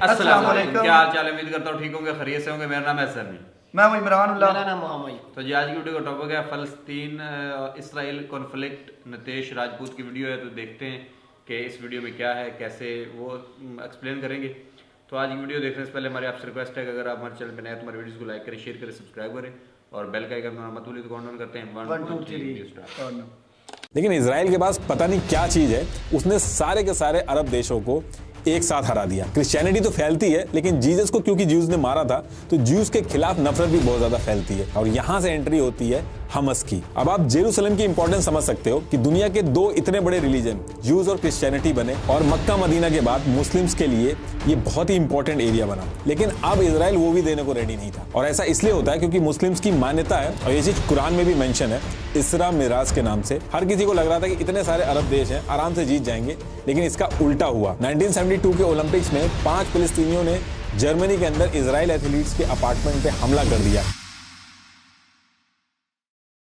अस्सलाम वालेकुम। क्या हाल चाल है? उम्मीद करता हूँ ठीक होंगे, खैरियत से होंगे। मेरा नाम है सरनी, मैं हूं इमरान उल्लाह। मेरा नाम मोहम्मद। तो जी आज की वीडियो का टॉपिक है फ़लस्तीन इसराइल कॉन्फ्लिक्ट। नितेश राजपूत की वीडियो है, तो देखते हैं कि इस वीडियो में क्या है, कैसे वो एक्सप्लेन करेंगे। तो आज की वीडियो देखने से पहले हमारी आपसे रिक्वेस्ट है कि अगर आप हमारे चैनल पर नए तो हमारे वीडियोस को लाइक करें, शेयर करें, सब्सक्राइब करें और बेल का आइकन मत भूलिए। तो काउंटडाउन करते हैं 1 2 3। लेकिन इजराइल के पास पता नहीं क्या चीज है, उसने सारे के सारे अरब देशों को एक साथ हरा दिया। क्रिश्चियनिटी तो फैलती है, लेकिन जीसस को क्योंकि ज्यूज ने मारा था तो ज्यूज के खिलाफ नफरत भी बहुत ज्यादा फैलती है और यहां से एंट्री होती है हमस की। अब आप जेरूसलम की इंपॉर्टेंस समझ सकते हो कि दुनिया के दो इतने बड़े रिलीजन ज्यूज और क्रिश्चियनिटी बने और मक्का मदीना के बाद मुस्लिम्स के लिए ये बहुत ही इंपॉर्टेंट एरिया बना। लेकिन अब इजराइल वो भी देने को रेडी नहीं था और ऐसा इसलिए होता है क्योंकि मुस्लिम्स की मान्यता है और ये चीज कुरान में भी मेंशन है, इसरा मिराज के नाम से। हर किसी को लग रहा था कि इतने सारे अरब देश हैं, आराम से जीत जाएंगे, लेकिन इसका उल्टा हुआ। 1972 के ओलंपिक्स में 5 फिलिस्तीनियों ने जर्मनी के अंदर इजराइल एथलीट्स के अपार्टमेंट पे हमला कर दिया।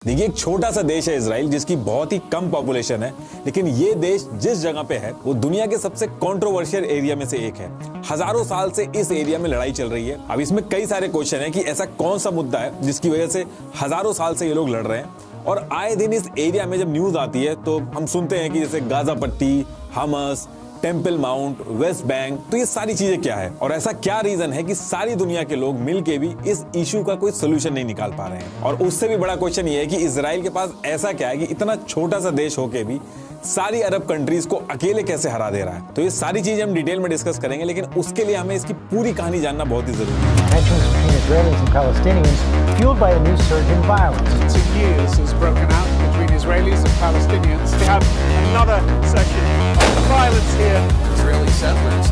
देखिए, एक छोटा सा देश है इजराइल जिसकी बहुत ही कम पॉपुलेशन है, लेकिन ये देश जिस जगह पे है वो दुनिया के सबसे कंट्रोवर्शियल एरिया में से एक है। हजारों साल से इस एरिया में लड़ाई चल रही है। अब इसमें कई सारे क्वेश्चन है कि ऐसा कौन सा मुद्दा है जिसकी वजह से हजारों साल से ये लोग लड़ रहे हैं। और आए दिन इस एरिया में जब न्यूज आती है तो हम सुनते हैं कि जैसे गाजा पट्टी, हमस, टेम्पल माउंट, वेस्ट बैंक, तो ये सारी चीजें क्या है और ऐसा क्या रीजन है कि सारी दुनिया के लोग मिलके भी इस इशू का कोई सोल्यूशन नहीं निकाल पा रहे हैं। और उससे भी बड़ा क्वेश्चन ये है कि इजराइल के पास ऐसा क्या है कि इतना छोटा सा देश होके भी सारी अरब कंट्रीज को अकेले कैसे हरा दे रहा है। तो ये सारी चीजें हम डिटेल में डिस्कस करेंगे, लेकिन उसके लिए हमें इसकी पूरी कहानी जानना बहुत ही जरूरी है। Tensions between Israelis and Palestinians, fueled by a new surge in violence. 2 years has broken out between Israelis and Palestinians. We have another section of the violence here. Israeli settlers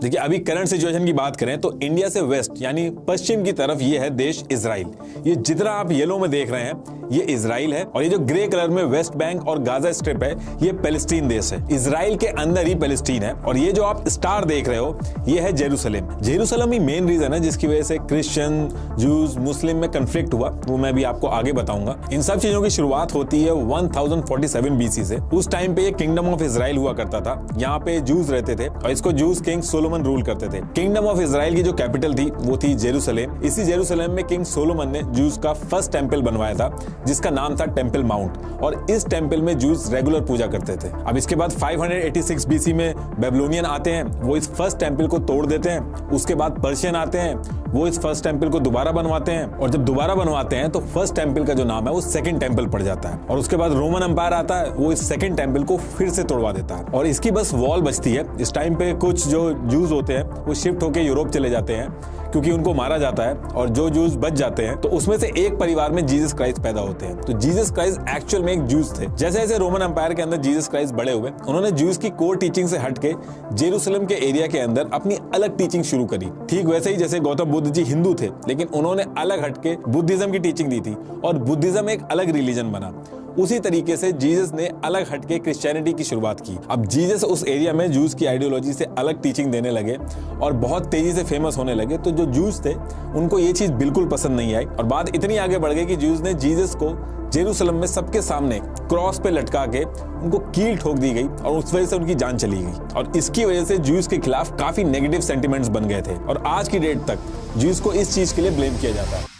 देखिए, अभी करंट सिचुएशन की बात करें तो India से waste यानी पश्चिम की तरफ ये है देश इजराइल। ये जितना आप येलो में देख रहे हैं ये इजराइल है और ये जो ग्रे कलर में वेस्ट बैंक और गाजा स्ट्रिप है ये पैलेस्टीन देश है। इजराइल के अंदर ही पैलेस्टीन है और ये जो आप स्टार देख रहे हो ये है जेरूसलम। जेरूसलम ही मेन रीजन है जिसकी वजह से क्रिश्चियन, जूस, मुस्लिम में कंफ्लिक्ट हुआ, वो मैं भी आपको आगे बताऊंगा। इन सब चीजों की शुरुआत होती है 1047 बीसी से। उस टाइम पे ये किंगडम ऑफ इजराइल हुआ करता था, यहाँ पे जूस रहते थे और इसको जूस किंग सोलोमन रूल करते थे। किंगडम ऑफ इजराइल की जो कैपिटल थी वो थी जेरूसलम। इसी जेरूसलम में किंग सोलोमन ने जूस का फर्स्ट टेंपल बनवाया था जिसका नाम था टेंपल माउंट और इस टेंपल में जूस रेगुलर पूजा करते थे। अब इसके बाद 586 बीसी में बेबीलोनियन आते हैं, वो इस फर्स्ट टेंपल को तोड़ देते हैं। उसके बाद पर्शियन आते हैं, वो इस फर्स्ट टेंपल को दोबारा बनवाते हैं और जब दोबारा बनवाते हैं तो फर्स्ट टेंपल का जो नाम है वो सेकंड टेंपल पड़ जाता है। और उसके बाद रोमन एम्पायर आता है, वो इस सेकंड टेंपल को फिर से तोड़वा देता है और इसकी बस वॉल बचती है। इस टाइम पे कुछ जो जूस होते हैं वो शिफ्ट होकर यूरोप चले जाते हैं क्योंकि उनको मारा जाता है और जो जूस बच जाते हैं तो उसमें से एक परिवार में जीसस क्राइस्ट पैदा होते हैं। तो जीसस क्राइस्ट एक्चुअल में एक जूस थे। जैसे जैसे रोमन एम्पायर के अंदर जीसस क्राइस्ट बड़े हुए, उन्होंने जूस की कोर टीचिंग से हटके जेरूसलम के एरिया के अंदर अपनी अलग टीचिंग शुरू करी। ठीक वैसे ही जैसे गौतम बुद्ध जी हिंदू थे, लेकिन उन्होंने अलग हटके बुद्धिज्म की टीचिंग दी थी और बुद्धिज्म एक अलग रिलीजन बना। उसी तरीके से जीसस ने अलग हटके क्रिश्चियनिटी की शुरुआत की। अब जीसस उस एरिया में जूस की आइडियोलॉजी से अलग टीचिंग देने लगे और बहुत तेजी से फेमस होने लगे। तो जो जूस थे उनको ये चीज बिल्कुल पसंद नहीं आई और बात इतनी आगे बढ़ गई कि जूस ने जीसस को जेरूसलम में सबके सामने क्रॉस पे लटका के उनको कील ठोक दी गई और उस वजह से उनकी जान चली गई और इसकी वजह से जूस के खिलाफ काफी नेगेटिव सेंटिमेंट्स बन गए थे और आज की डेट तक जूस को इस चीज के लिए ब्लेम किया जाता है।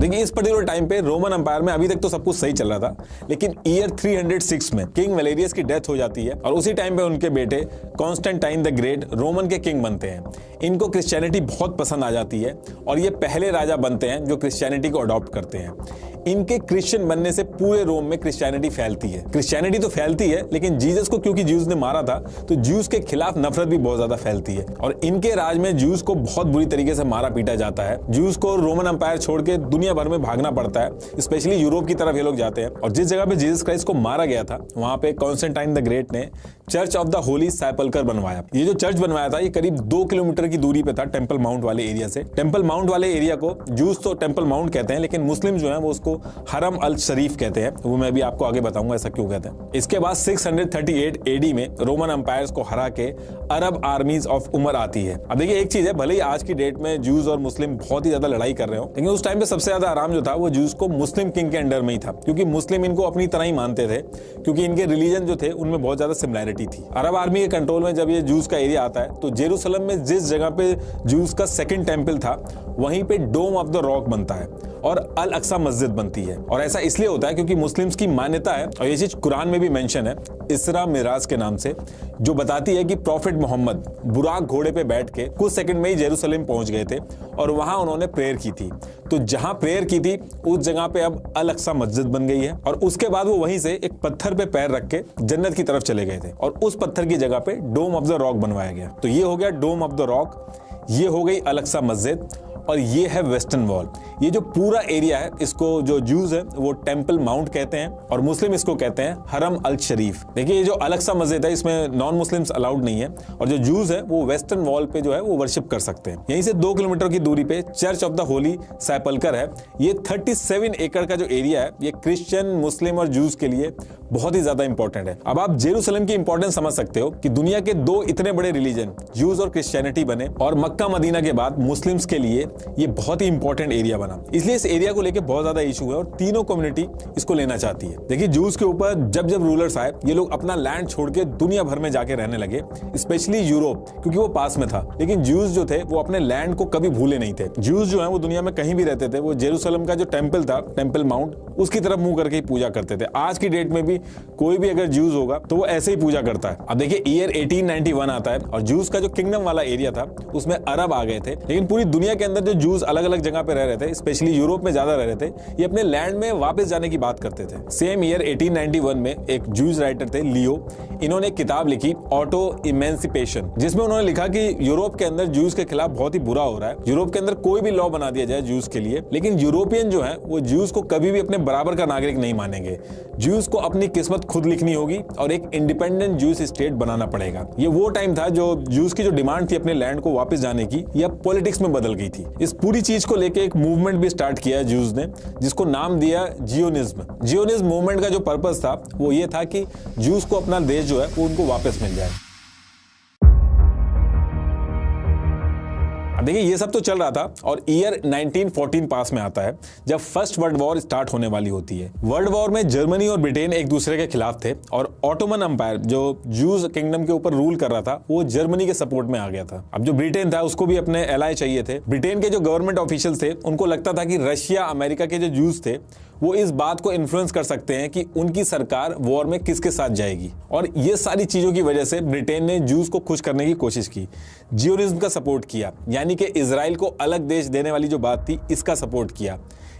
देखिए, इस पर्टिकुलर टाइम पे रोमन एम्पायर में अभी तक तो सब कुछ सही चल रहा था, लेकिन ईयर 306 में किंग वैलेरियस की डेथ हो जाती है और उसी टाइम पे उनके बेटे कॉन्स्टेंटाइन द ग्रेट रोमन के किंग बनते हैं। इनको क्रिश्चियनिटी बहुत पसंद आ जाती है और ये पहले राजा बनते हैं जो क्रिश्चियनिटी को अडॉप्ट करते हैं। इनके क्रिश्चियन बनने से पूरे रोम में क्रिश्चियनिटी फैलती है। क्रिश्चियनिटी तो फैलती है, लेकिन जीसस को क्योंकि ज्यूज ने मारा था तो ज्यूज के खिलाफ नफरत भी बहुत ज्यादा फैलती है और इनके राज में ज्यूज को बहुत बुरी तरीके से मारा पीटा जाता है। ज्यूज को रोमन एम्पायर छोड़ के दुनिया भर में भागना पड़ता है, स्पेशली यूरोप की तरफ ये लोग जाते हैं। और जिस जगह पे जीसस क्राइस्ट को मारा गया था वहां पे कॉन्स्टेंटाइन द ग्रेट ने चर्च ऑफ द होली सेपल्कर बनवाया। ये जो चर्च बनवाया था ये करीब 2 किलोमीटर की दूरी पे था टेंपल माउंट वाले एरिया से। टेंपल माउंट वाले एरिया को जूस तो टेंपल माउंट कहते हैं, लेकिन मुस्लिम जो है वो उसको इसको हरम अल शरीफ कहते हैं, वो मैं भी आपको आगे बताऊंगा ऐसा क्यों कहते हैं। इसके बाद 638 एडी में रोमन एम्पायर्स को हरा के अरब आर्मीज ऑफ उमर आती है। अब देखिए एक चीज है, भले ही आज की डेट में जूस और मुस्लिम बहुत ही ज्यादा लड़ाई कर रहे हो, लेकिन उस टाइम पे सबसे ज्यादा आराम जो था वो जूस को मुस्लिम किंग के अंडर में ही था, क्योंकि मुस्लिम इनको अपनी तरह ही मानते थे, क्योंकि इनके रिलीजन जो थे उनमें बहुत ज्यादा सिमिलैरिटी थी। अरब आर्मी के कंट्रोल में जब ये जूस का एरिया आता है तो जेरूसलम में जिस जगह पे जूस का सेकंड टेंपल था वहीं पे डोम ऑफ द रॉक बनता है और अल अक्सा मस्जिद बनती है। और ऐसा इसलिए होता है क्योंकि मुस्लिम्स की मान्यता है, और ये चीज कुरान में भी मेंशन है इसरा मिराज के नाम से, जो बताती है कि प्रॉफिट मोहम्मद बुराक घोड़े पे बैठ के कुछ सेकंड में ही जेरूसलम पहुंच गए थे और वहां उन्होंने प्रेयर की थी। तो जहां प्रेयर की थी उस जगह पे अब अल अक्सा मस्जिद बन गई है, और उसके बाद वो वहीं से एक पत्थर पे पैर रख के जन्नत की तरफ चले गए थे और उस पत्थर की जगह पे डोम ऑफ द रॉक बनवाया गया। तो ये हो गया डोम ऑफ द रॉक, ये हो गई अल अक्सा मस्जिद, और ये है वेस्टर्न वॉल। ये जो पूरा एरिया है इसको जो जूस है वो टेंपल माउंट कहते हैं और मुस्लिम इसको कहते हैं हरम अल शरीफ। देखिए ये जो अल अक्सा मस्जिद है इसमें नॉन मुस्लिम्स अलाउड नहीं है, और जो जूस है वो वेस्टर्न वॉल पे जो है वो वर्शिप कर सकते हैं। यहीं से 2 किलोमीटर की दूरी पे चर्च ऑफ द होली सेपल्कर है। ये 37 एकड़ का जो एरिया है ये क्रिश्चियन, मुस्लिम और जूस के लिए बहुत ही ज्यादा इंपॉर्टेंट है। अब आप जेरूसलम की इंपॉर्टेंस समझ सकते हो कि दुनिया के 2 इतने बड़े रिलीजन जूस और क्रिश्चियनिटी बने, और मक्का मदीना के बाद मुस्लिम्स के लिए ये बहुत ही इंपॉर्टेंट एरिया बना, इसलिए इस एरिया को लेके बहुत ज्यादा इशू है और तीनों कम्युनिटी इसको लेना चाहती है। देखिए जूस के ऊपर जब जब रूलर्स आए ये लोग अपना लैंड छोड़ के दुनिया भर में जाके रहने लगे, स्पेशली यूरोप, क्योंकि वो पास में था। लेकिन जूस जो थे वो अपने लैंड को कभी भूले नहीं थे। जूस जो है वो दुनिया में कहीं भी रहते थे, वो जेरूसलम का जो टेंपल था, टेंपल माउंट, उसकी तरफ मुंह करके ही पूजा करते थे। आज की डेट में भी कोई भी अगर जूस होगा तो वो ऐसे ही पूजा करता है। अब देखिए ईयर 1891 आता है और जूस का जो किंगडम वाला एरिया था उसमें अरब आ गए थे, लेकिन पूरी दुनिया के अंदर जो जूस अलग अलग जगह पे रह रहे थे, स्पेशली यूरोप में ज्यादा रह रहे थे, ये अपने लैंड में वापस जाने की बात करते थे। सेम ईयर 1891 में एक जूस राइटर थे लियो, इन्होंने एक किताब लिखी ऑटो इमेंसिपेशन, जिसमें उन्होंने लिखा कि यूरोप के अंदर जूस के खिलाफ बहुत ही बुरा हो रहा है, यूरोप के अंदर कोई भी लॉ बना दिया जाए जूस के लिए, लेकिन यूरोपियन जो है वो जूस को कभी भी अपने बराबर का नागरिक नहीं मानेंगे। जूस को अपनी किस्मत खुद लिखनी होगी और एक इंडिपेंडेंट जूस स्टेट बनाना पड़ेगा। ये वो टाइम था जो जूस की जो डिमांड थी अपने लैंड को वापस जाने की, यह पॉलिटिक्स में बदल गई थी। इस पूरी चीज को लेके एक मूवमेंट भी स्टार्ट किया जूस ने, जिसको नाम दिया जियोनिज्म। जियोनिज्म मूवमेंट का जो पर्पस था वो ये था कि जूस को अपना देश जो है वो उनको वापस मिल जाए। देखिए ये सब तो चल रहा था और ईयर 1914 पास में आता है जब फर्स्ट वर्ल्ड वॉर स्टार्ट होने वाली होती है। वर्ल्ड वॉर में जर्मनी और ब्रिटेन एक दूसरे के खिलाफ थे और ऑटोमन एम्पायर जो जूस किंगडम के ऊपर रूल कर रहा था वो जर्मनी के सपोर्ट में आ गया था। अब जो ब्रिटेन था उसको भी अपने एलाय चाहिए थे। ब्रिटेन के जो गवर्नमेंट ऑफिशियल थे उनको लगता था कि रशिया, अमेरिका के जो जूस थे वो इस बात को इन्फ्लुएंस कर सकते हैं कि उनकी सरकार वॉर में किसके साथ जाएगी, और ये सारी चीजों की वजह से ब्रिटेन ने जूस को खुश करने की कोशिश की, जियोनिज्म का सपोर्ट किया, यानी कि इजराइल को अलग देश देने वाली जो बात थी इसका सपोर्ट किया।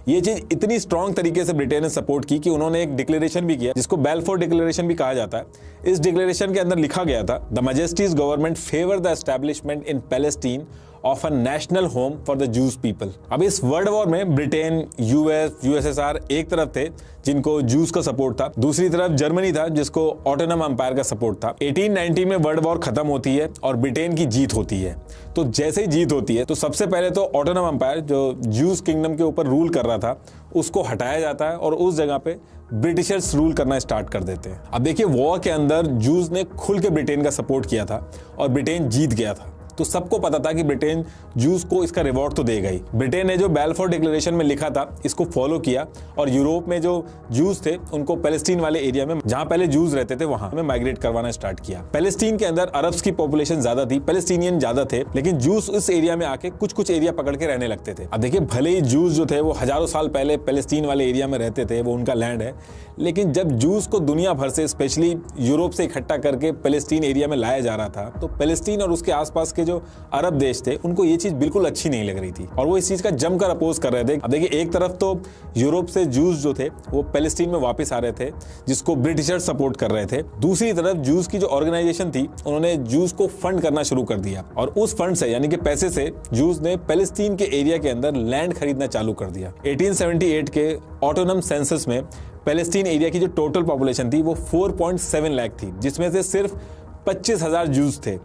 ये चीज इतनी स्ट्रॉन्ग तरीके से ब्रिटेन ने सपोर्ट की कि उन्होंने एक डिक्लेरेशन भी किया जिसको बेल्फोर डिक्लेरेशन भी कहा जाता है। इस डिक्लेरेशन के अंदर लिखा गया था, the Majesty's government favour the establishment in Palestine of a national home for the juice people. अब इस वर्ल्ड वॉर में ब्रिटेन, यूएस, यूएसएसआर एक तरफ थे जिनको जूस का सपोर्ट था, दूसरी तरफ जर्मनी था जिसको ऑटोनम एम्पायर का सपोर्ट था। 1890 में वर्ल्ड वॉर खत्म होती है और ब्रिटेन की जीत होती है। तो जैसे ही जीत होती है तो सबसे पहले तो ऑटोनम एम्पायर जो जूस किंगडम के ऊपर रूल कर रहा था उसको हटाया जाता है और उस जगह पे ब्रिटिशर्स रूल करना स्टार्ट कर देते हैं। अब देखिए वॉर के अंदर जूस ने खुल के ब्रिटेन का सपोर्ट किया था और ब्रिटेन जीत गया था, तो सबको पता था कि ब्रिटेन जूस को इसका रिवॉर्ड तो देगा ही। ब्रिटेन ने जो बेल्फोर डिक्लेरेशन में लिखा था इसको फॉलो किया और यूरोप में जो जूस थे उनको पैलेस्टीन वाले एरिया में, जहां पहले जूस रहते थे, वहां में माइग्रेट करवाना स्टार्ट किया। पैलेस्टीन के अंदर अरब्स की पॉपुलेशन ज्यादा थी, पैलेस्टीनियन ज्यादा थे, लेकिन जूस उस एरिया में आके कुछ कुछ एरिया पकड़ के रहने लगते थे। अब देखिए भले ही जूस जो थे वो हजारों साल पहले पैलेस्टीन वाले एरिया में रहते थे, वो उनका लैंड है, लेकिन जब जूस को दुनिया भर से स्पेशली यूरोप से इकट्ठा करके पैलेस्टीन एरिया में लाया जा रहा था तो पैलेस्टीन और उसके आसपास के जो अरब देश थे उनको ये चीज बिल्कुल अच्छी नहीं लग रही थी और वो इस चीज का जमकर अपोज कर रहे थे। अब देखिए एक तरफ तो यूरोप से जूस जो थे वो पैलेस्टीन में वापस आ रहे थे जिसको ब्रिटिशर्स सपोर्ट कर रहे थे, दूसरी तरफ जूस की जो ऑर्गेनाइजेशन थी उन्होंने जूस को फंड करना शुरू कर दिया और उस फंड से यानी कि पैसे से जूस ने पैलेस्टीन के एरिया के अंदर लैंड खरीदना चालू कर दिया। 1878 के ऑटोनम सेंसस में पैलेस्टीन एरिया की जो टोटल पॉपुलेशन थी वो 4.7 लाख थी, जिसमें से सिर्फ 25,000 जूस थे।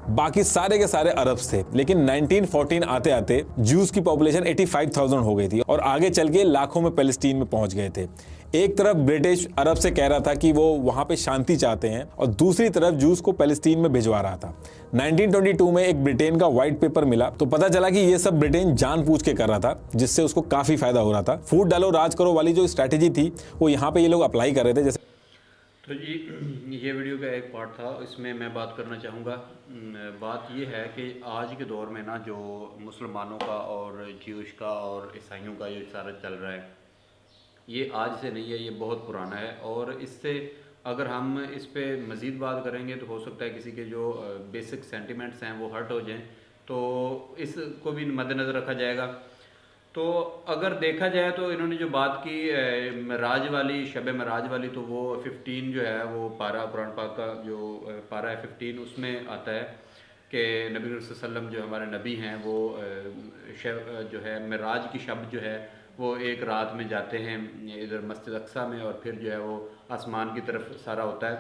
बाकी सारे के सारे अरब्स थे। लेकिन 1914 आते आते ज्यूज की पॉपुलेशन 85,000 हो गई थी और आगे चल के लाखों में पैलेस्टीन में पहुंच गए थे। एक तरफ ब्रिटिश अरब से कह रहा था कि वो वहां पे शांति चाहते हैं और दूसरी तरफ जूस को पैलेस्टीन में भिजवा रहा था। 1922 में एक ब्रिटेन का व्हाइट पेपर मिला तो पता चला कि ये सब ब्रिटेन जानबूझ के कर रहा था, जिससे उसको काफी फायदा हो रहा था। फूट डालो राज करो वाली जो स्ट्रैटेजी थी वो यहाँ पे ये लोग अप्लाई कर रहे थे। जैसे तो जी ये वीडियो का एक पार्ट था, इसमें मैं बात करना चाहूँगा। बात ये है कि आज के दौर में ना जो मुसलमानों का और ज्यूश का और ईसाइयों का ये सारा चल रहा है, ये आज से नहीं है, ये बहुत पुराना है। और इससे अगर हम इस पे मज़ीद बात करेंगे तो हो सकता है किसी के जो बेसिक सेंटिमेंट्स हैं वो हर्ट हो जाएं, तो इसको भी मद्देनज़र रखा जाएगा। तो अगर देखा जाए तो इन्होंने जो बात की मराज वाली, शब मराज वाली, तो वो 15 जो है वो पारा कुरान पाक का जो पारा है 15, उसमें आता है कि नबी सल्लल्लाहु अलैहि वसल्लम जो हमारे नबी हैं वो जो है मराज की शब जो है वो एक रात में जाते हैं इधर मस्जिद अक्सा में और फिर जो है वो आसमान की तरफ सारा होता है।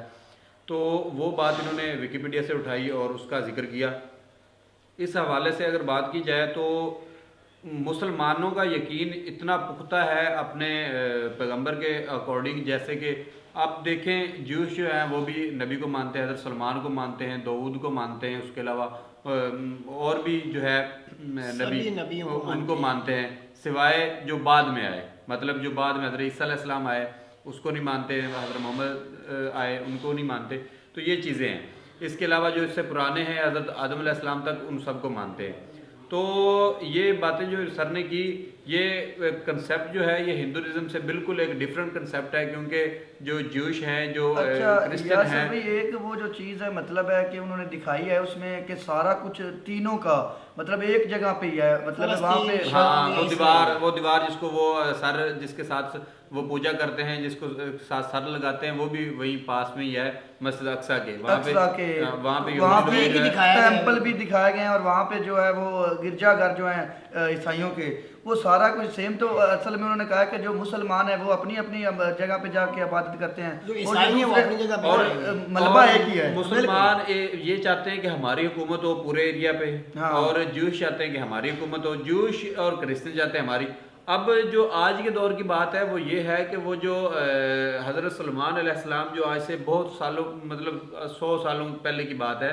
तो वो बात इन्होंने विकिपीडिया से उठाई और उसका जिक्र किया। इस हवाले से अगर बात की जाए तो मुसलमानों का यकीन इतना पुख्ता है अपने पैगंबर के अकॉर्डिंग, जैसे कि आप देखें ज्यूश जो हैं वो भी नबी को मानते हैं, हज़रत सलमान को मानते हैं, दाऊद को मानते हैं, उसके अलावा और भी जो है नबी उनको मानते हैं, सिवाय जो बाद में आए, मतलब जो बाद में हज़रत ईसा अलैहिस्सलाम आए उसको नहीं मानते, हज़रत मोहम्मद आए उनको नहीं मानते। तो ये चीज़ें हैं। इसके अलावा जो इससे पुराने हैं हज़रत आदम अलैहिस्सलाम तक, उन सबको मानते हैं। तो ये बातें जो सर ने की, ये कंसेप्ट जो है ये हिंदुइज्म से बिल्कुल एक डिफरेंट कंसेप्ट है, क्योंकि जो ज्यूश हैं, जो क्रिश्चियन हैं, एक वो जो चीज़ है मतलब है कि उन्होंने दिखाई है उसमें कि सारा कुछ तीनों का मतलब एक जगह पे ही है, मतलब वहाँ पे हाँ वो दीवार जिसको वो सर जिसके साथ वो पूजा करते हैं, जिसको साथ सर लगाते हैं, वो भी वहीं पास में ही है मस्जिद अक्सा के। वहाँ पे टेम्पल भी दिखाए गए हैं और वहाँ पे जो है वो गिरजाघर जो है ईसाइयों के, वो सारा कुछ सेम। तो असल में उन्होंने कहा कि जो मुसलमान है वो अपनी अपनी जगह पे जाके इबादत करते हैं, जो ईसाई है वो अपनी जगह पे, और मलबा एक ही है। मुसलमान ये चाहते हैं कि हमारी हुकूमत हो पूरे एरिया पे, और ज्यूश चाहते हैं कि हमारी हुकूमत हो, ज्यूश और क्रिश्चियन चाहते हैं हमारी। अब जो आज के दौर की बात है वो ये है कि वो जो हज़रत सलमान अलैहिस्सलाम जो आज से बहुत सालों मतलब 100 सालों पहले की बात है,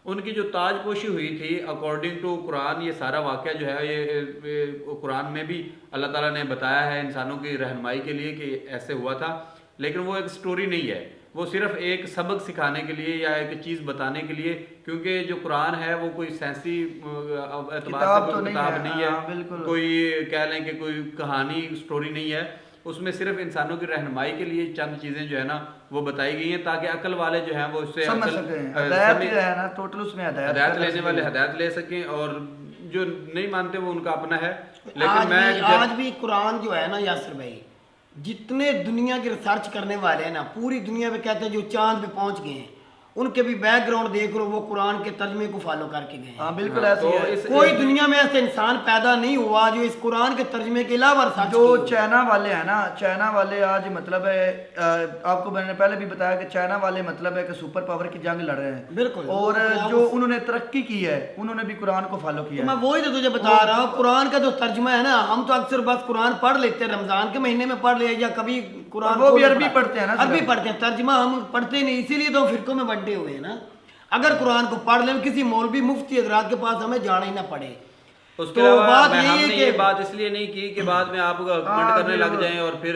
उनकी जो ताजपोशी हुई थी अकॉर्डिंग टू कुरान, ये सारा वाक़या जो है ये कुरान में भी अल्लाह ताला ने बताया है इंसानों की रहनुमाई के लिए कि ऐसे हुआ था। लेकिन वो एक स्टोरी नहीं है, वो सिर्फ एक सबक सिखाने के लिए या एक चीज़ बताने के लिए, क्योंकि जो कुरान है वो कोई साइंसी एतबार से कोई किताब नहीं है, कोई कह लें कि कोई कहानी स्टोरी नहीं है। उसमें सिर्फ इंसानों की रहनुमाई के लिए चंद चीज़ें जो है ना वो बताई गई हैं, ताकि अकल वाले जो हैं वो उससे हदायत लेने वाले हदायत ले सकें, और जो नहीं मानते वो उनका अपना है। लेकिन आज भी कुरान जो है ना यासिर भाई, जितने दुनिया के रिसर्च करने वाले हैं ना पूरी दुनिया में, कहते हैं जो चांद पे पहुंच गए हैं, उनके भी बैकग्राउंड देख लो, वो कुरान के तर्जमे को फॉलो करके गए। हाँ बिल्कुल ऐसे है। कोई दुनिया में ऐसे इंसान पैदा नहीं हुआ जो इस कुरान के तर्जमे के अलावा जो चाइना वाले हैं ना, चाइना वाले आज मतलब है आपको मैंने पहले भी बताया कि चाइना वाले मतलब है कि सुपर पावर की जंग लड़ रहे हैं। बिल्कुल। और जो उन्होंने तरक्की की है उन्होंने भी कुरान को फॉलो किया। मैं वही तो तुझे बता रहा हूँ, कुरान का जो तर्जमा है ना, हम तो अक्सर बस कुरान पढ़ लेते हैं, रमजान के महीने में पढ़ लिया, या कभी कुरान वो भी अरबी पढ़ते हैं ना, अरबी पढ़ते हैं, तर्जमा हम पढ़ते नहीं, इसीलिए तो फिरकों में बंटे हुए हैं ना। अगर कुरान को पढ़ लें किसी मौलवी मुफ्ती हजरात के पास हमें जाना ही ना पड़े। उसके तो बात हमने ये बात इसलिए नहीं की कि बाद में आप कमेंट करने लग जाएं और फिर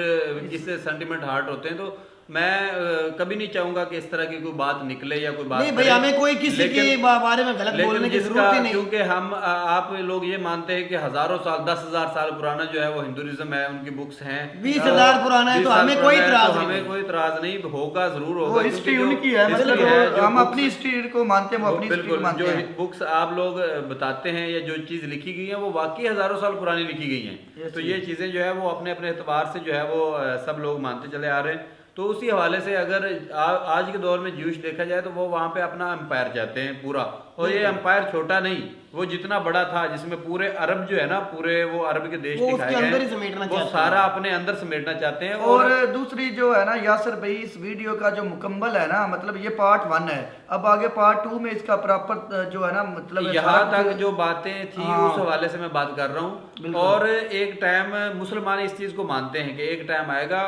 जिससे सेंटिमेंट हार्ट होते हैं। तो मैं कभी नहीं चाहूंगा कि इस तरह की कोई बात निकले या कोई बात नहीं भाई, हमें कोई किसी के बारे में गलत बोलने की जरूरत ही नहीं, क्योंकि हम आप लोग ये मानते हैं कि हजारों साल 10,000 साल पुराना जो है वो हिंदुइज्म है, उनकी बुक्स हैं 20,000 पुराना है, तो हमें कोई इतराज नहीं, हमें कोई इतराज नहीं होगा, जरूर होगा, वो हिस्ट्री उनकी है, मतलब हम अपनी हिस्ट्री को मानते हैं, वो अपनी हिस्ट्री को मानते हैं। जो बुक्स आप लोग बताते हैं या जो चीज लिखी गई है वो वाकई हजारों साल पुरानी लिखी गई है, तो ये चीजें जो है वो अपने अपने एतबार से जो है वो सब लोग मानते चले आ रहे हैं। तो उसी हवाले से अगर आज के दौर में ज्यूश देखा जाए तो वो वहाँ पे अपना एम्पायर चाहते हैं पूरा, और ये एम्पायर छोटा नहीं, वो जितना बड़ा था, जिसमें पूरे अरब जो है ना, पूरे वो अरब के देश दिखाए गए, वो सारा अपने अंदर समेटना चाहते हैं। और दूसरी जो है ना यासर भाई, इस वीडियो का जो मुकम्मल है ना, मतलब ये पार्ट 1 है, अब आगे पार्ट 2 में इसका प्रॉपर जो है ना, मतलब यहाँ तक जो बातें थी उस हवाले से मैं बात कर रहा हूँ। और एक टाइम मुसलमान इस चीज को मानते हैं कि एक टाइम आएगा,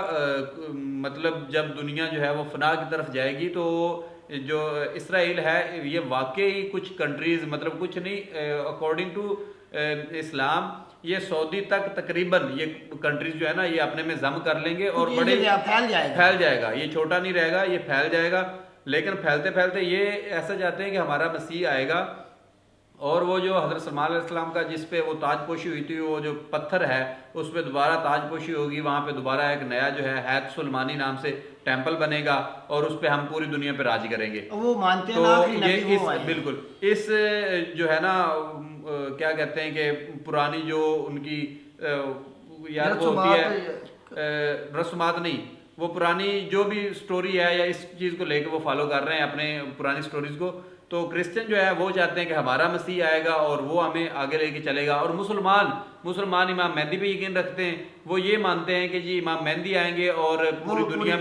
मतलब जब दुनिया जो है वो फना की तरफ जाएगी, तो जो इसराइल है ये वाकई कुछ कंट्रीज, मतलब कुछ नहीं, अकॉर्डिंग टू इस्लाम ये सऊदी तक तकरीबन ये कंट्रीज जो है ना, ये अपने में जम कर लेंगे और बड़े फैल जाएगा। ये छोटा नहीं रहेगा, ये फैल जाएगा। लेकिन फैलते फैलते ये ऐसा चाहते हैं कि हमारा मसीह आएगा, और वो जो हज़रत सलमान अलैहिस्सलाम का जिस पे वो ताजपोशी हुई थी, वो जो पत्थर है उस पर दोबारा ताजपोशी होगी, वहाँ पे दोबारा एक नया जो है हैत सुलमानी नाम से टेम्पल बनेगा, और उस पे हम पूरी दुनिया पे राज करेंगे। वो मानते हैं तो ये बिल्कुल इस जो है ना, क्या कहते हैं कि पुरानी जो उनकी यार वो होती है रस्मात नहीं, वो पुरानी जो भी स्टोरी है या इस चीज़ को लेकर वो फॉलो कर रहे हैं अपने पुरानी स्टोरीज को। तो क्रिश्चियन जो है वो चाहते हैं कि हमारा मसीह आएगा और वो हमें आगे लेके चलेगा। और मुसलमान इमाम मेहदी पे यकीन रखते हैं, वो ये मानते हैं कि जी इमाम मेहदी आएंगे और पूरी दुनिया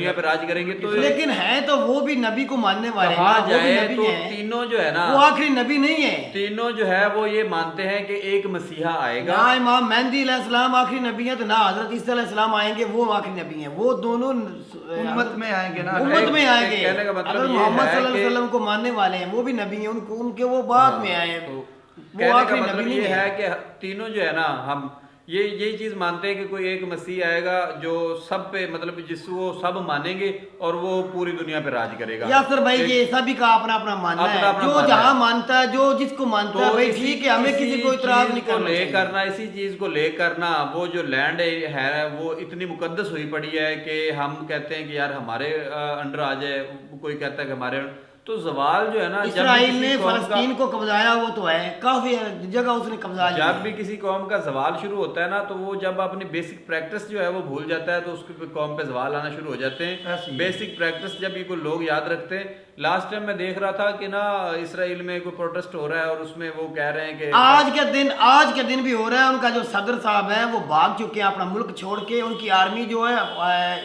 पे राज करेंगे। तो लेकिन है तो वो भी नबी को मानने वाले कहा जाए तो तीनों जो है ना, वो आखिरी नबी नहीं है। तीनों जो है वो ये मानते हैं कि एक मसीहा आएगा। ना इमाम मेहदी अलैहिस्सलाम आखिरी नबी है, तो ना हजरत ईसा अलैहिस्सलाम आएंगे, वो आखिरी नबी है। वो दोनों उम्मत में आएंगे ना, उम्मत में आएंगे। कहने का मतलब मोहम्मद सल्लल्लाहु अलैहि वसल्लम को मानने वाले हैं, वो भी नबी हैं, उनके वो बाद में आए हैं। कहने का मतलब ये है कि तीनों जो है ना, हम ये चीज मानते हैं कि कोई एक मसीह आएगा जो सब पे, मतलब जिसको सब मानेंगे और वो पूरी दुनिया पे राज करेगा। यासर भाई ये सभी का अपना अपना मानना है, जो जहाँ मानता है, जो जिसको मानता है भाई ठीक है, हमें किसी को इतराज नहीं करना। इसी चीज को ले करना, वो जो लैंड है वो इतनी मुकद्दस हुई पड़ी है कि हम कहते हैं कि यार हमारे अंडर आ जाए, कोई कहता है कि हमारे, तो जवाल जो है ना, इसराइल ने फलस्तीन को कब्जाया, वो तो है काफी जगह उसने कब्जा लिया। जब भी किसी कौम का जवाल शुरू होता है ना, तो वो जब अपनी बेसिक प्रैक्टिस जो है वो भूल जाता है, तो उसके कौम पे जवाल आना शुरू हो जाते हैं। बेसिक प्रैक्टिस जब ये कोई लोग याद रखते हैं। लास्ट टाइम मैं देख रहा था कि ना इसराइल में कोई प्रोटेस्ट हो रहा है और उसमें वो कह रहे हैं कि आज के दिन भी हो रहा है। उनका जो सदर साहब है वो भाग चुके हैं अपना मुल्क छोड़ के। उनकी आर्मी जो है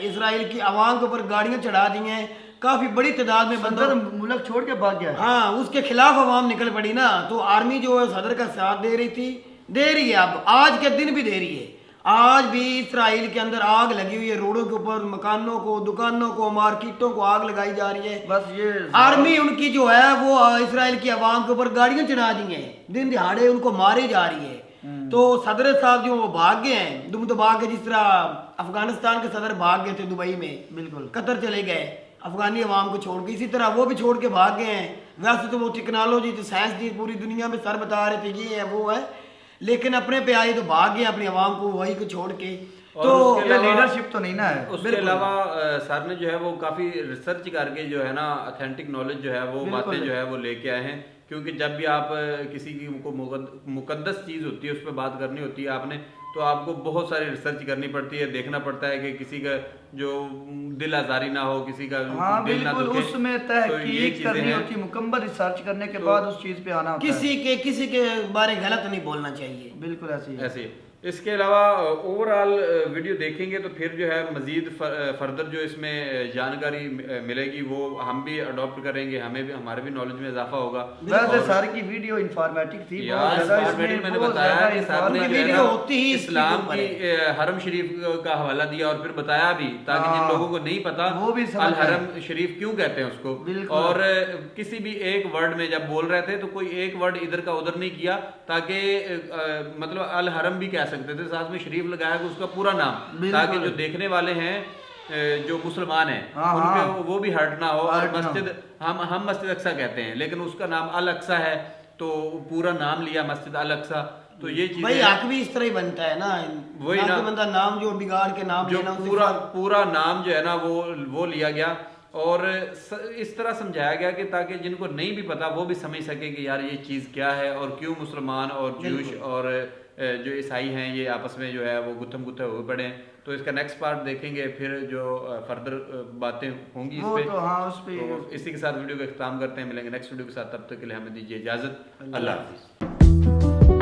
इसराइल की आवाम के ऊपर गाड़ियां चढ़ा दी हैं, काफी बड़ी तादाद में बंदर मुल्क छोड़ के भाग गया। हाँ, उसके खिलाफ आवाम निकल पड़ी ना, तो आर्मी जो है सदर का साथ दे रही है। अब आज के दिन भी दे रही है। आज भी इसराइल के अंदर आग लगी हुई है, रोडों के ऊपर मकानों को, दुकानों को, मार्केटों को आग लगाई जा रही है। बस ये आर्मी उनकी जो है वो इसराइल की आवाम के ऊपर गाड़ियां चढ़ा दी हैं, दिन दिहाड़े उनको मारे जा रही है। तो सदर साहब जो वो भाग गए हैं, दुम दबा के, जिस तरह अफगानिस्तान के सदर भाग गए थे दुबई में, बिल्कुल कतर चले गए अफगानी अवाम को छोड़ के, इसी तरह वो भी छोड़ के भाग गए हैं। वैसे तो वो टेक्नोलॉजी तो साइंस दी पूरी दुनिया में सर बता रहे थे ये है वो है, लेकिन अपने पे आए तो भाग गए अपनी आवाम को वही को छोड़ के। तो ये लीडरशिप तो नहीं ना है। उसके अलावा सर ने जो है वो काफी रिसर्च करके जो है ना ऑथेंटिक नॉलेज जो है वो बातें जो है वो लेके आए हैं। क्योंकि जब भी आप किसी की को मुकद्दस चीज होती है उस पर बात करनी होती है आपने, तो आपको बहुत सारी रिसर्च करनी पड़ती है, देखना पड़ता है कि किसी का जो दिल आजारी ना हो, किसी का दिल ना दुखे, उसमें तहकीक करनी होती है, मुकम्मल रिसर्च करने के बाद उस चीज पे आना होता है। किसी के बारे गलत नहीं बोलना चाहिए, बिल्कुल ऐसे। इसके अलावा ओवरऑल वीडियो देखेंगे तो फिर जो है मजीद फर्दर जो इसमें जानकारी मिलेगी वो हम भी अडॉप्ट करेंगे, हमें भी हमारे भी नॉलेज में इजाफा होगा। वैसे सर की वीडियो इंफॉर्मेटिव थी, मैंने बताया कि सर ने इस्लाम की हरम शरीफ का हवाला दिया और फिर बताया भी, ताकि जिन लोगों को नहीं पता वो भी अल हरम शरीफ क्यों कहते हैं उसको। और किसी भी एक वर्ड में जब बोल रहे थे तो कोई एक वर्ड इधर का उधर नहीं किया, ताकि मतलब अल हरम भी कह सकते थे, साथ में शरीफ लगाया उसका पूरा नाम, ताकि जो देखने वाले हैं जो मुसलमान हैं उनके वो भी हर्ट ना हो। और मस्जिद हम मस्जिद अक्सा कहते हैं, लेकिन उसका नाम अल अक्सा है, तो पूरा नाम लिया मस्जिद अल अक्सा। तो ये चीज भाई हक भी इस तरह ही बनता है ना, वही ना बंदा नाम जो बिगाड़ के नाम जो पूरा नाम जो है ना वो लिया गया। और इस तरह समझाया गया कि ताकि जिनको नहीं भी पता वो भी समझ सके कि यार ये चीज़ क्या है और क्यों मुसलमान और जूश और जो ईसाई हैं ये आपस में जो है वो गुत्थम गुत्थे हुए पड़े हैं। तो इसका नेक्स्ट पार्ट देखेंगे, फिर जो फर्दर बातें होंगी इस पे। तो हाँ, उस पे तो इसी के साथ वीडियो का इख्तिताम करते हैं। मिलेंगे नेक्स्ट वीडियो के साथ, तब तक के लिए हमें दीजिए इजाज़त। अल्लाह हाफिज़।